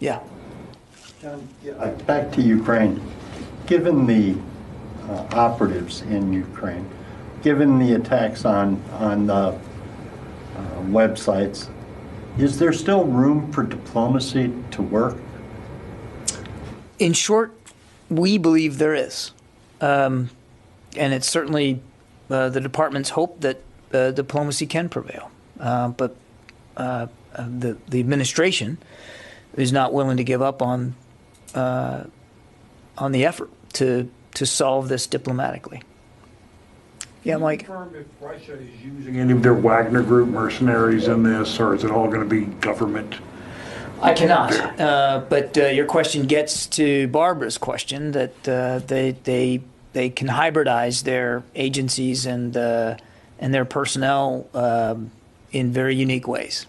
Yeah. John, back to Ukraine. Given the operatives in Ukraine, given the attacks on the websites, is there still room for diplomacy to work? In short, we believe there is. And it's certainly the department's hope that diplomacy can prevail. But the administration is not willing to give up on the effort to solve this diplomatically. Yeah, Mike? Can you confirm if Russia is using any of their Wagner Group mercenaries in this, or is it all going to be government? I cannot. But your question gets to Barbara's question that they can hybridize their agencies and their personnel in very unique ways.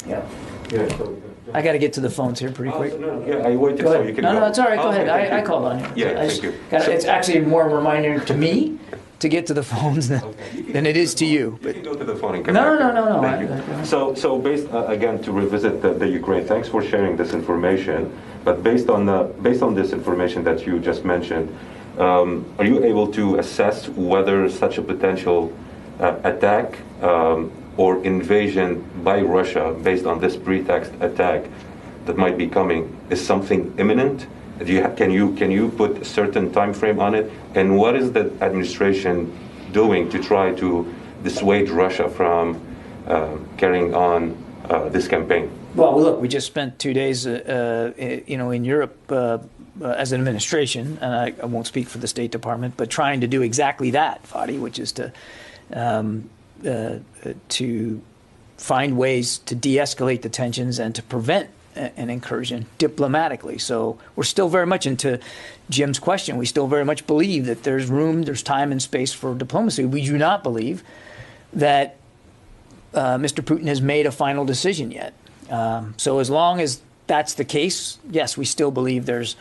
Yeah. Yeah, so, I got to get to the phones here pretty quick. no, yeah, I waited so you can No, go. no, it's all right. Go Okay, ahead. thank I you. called on you. Yeah, I thank you. It's actually more a reminder to me to get to the phones than it is to you. You can go to the phone and come No, back. no. Thank you. So based again to revisit the Ukraine. Thanks for sharing this information. But based on this information that you just mentioned, are you able to assess whether such a potential attack or invasion by Russia, based on this pretext attack that might be coming, is something imminent? Can you put a certain time frame on it? And what is the administration doing to try to dissuade Russia from carrying on this campaign? Well, look, we just spent 2 days, in Europe as an administration, and I won't speak for the State Department, but trying to do exactly that, Fadi, which is to find ways to de-escalate the tensions and to prevent an incursion diplomatically. So we're still very much into Jim's question. We still very much believe that there's room, there's time and space for diplomacy. We do not believe that Mr. Putin has made a final decision yet. So as long as that's the case, yes, we still believe there's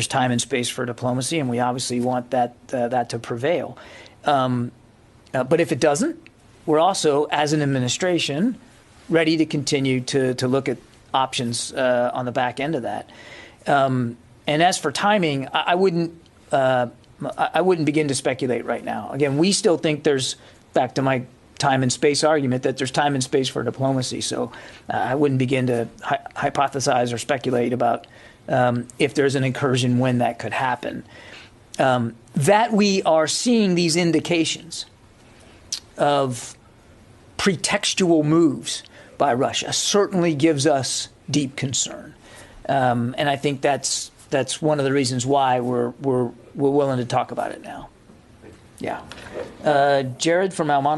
time and space for diplomacy, and we obviously want that to prevail. But if it doesn't, we're also, as an administration, ready to continue to look at options on the back end of that. And as for timing, I wouldn't begin to speculate right now. Again, we still think there's, back to my time and space argument, that there's time and space for diplomacy. So I wouldn't begin to hypothesize or speculate about if there's an incursion, when that could happen. That we are seeing these indications of pretextual moves by Russia certainly gives us deep concern, and I think that's one of the reasons why we're willing to talk about it now. Yeah, Jared from Almonte.